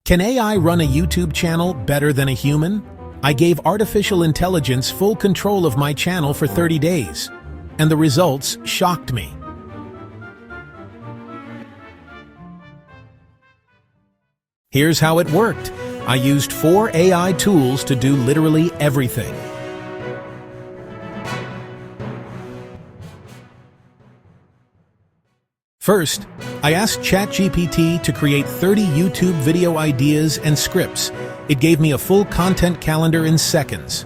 Can AI run a YouTube channel better than a human? I gave artificial intelligence full control of my channel for 30 days, and the results shocked me. Here's how it worked. I used 4 AI tools to do literally everything. First, I asked ChatGPT to create 30 YouTube video ideas and scripts. It gave me a full content calendar in seconds.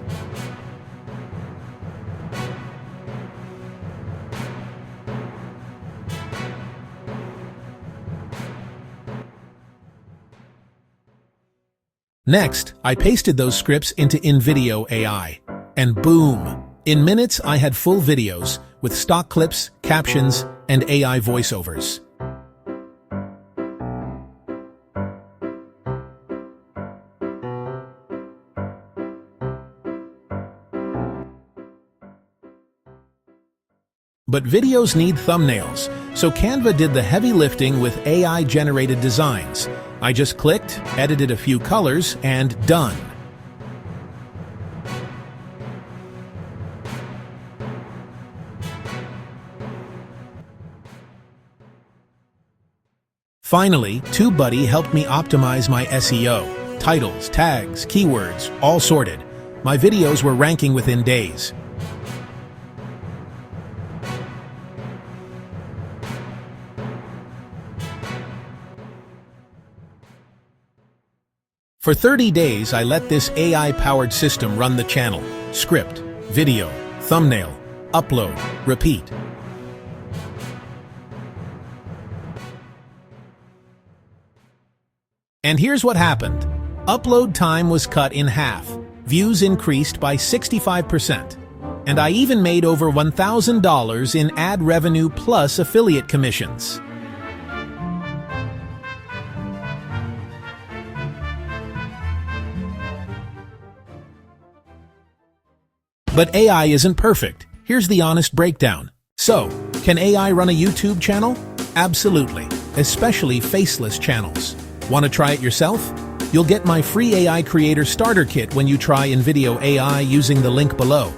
Next, I pasted those scripts into InVideo AI. And boom! In minutes, I had full videos with stock clips, captions, and AI voiceovers. But videos need thumbnails, so Canva did the heavy lifting with AI-generated designs. I just clicked, edited a few colors, and done. Finally, TubeBuddy helped me optimize my SEO. Titles, tags, keywords, all sorted. My videos were ranking within days. For 30 days, I let this AI-powered system run the channel. Script, video, thumbnail, upload, repeat. And here's what happened. Upload time was cut in half, views increased by 65%, and I even made over $1,000 in ad revenue plus affiliate commissions. But AI isn't perfect. Here's the honest breakdown. So, can AI run a YouTube channel? Absolutely, especially faceless channels. Want to try it yourself? You'll get my free AI Creator Starter Kit when you try InVideo AI using the link below.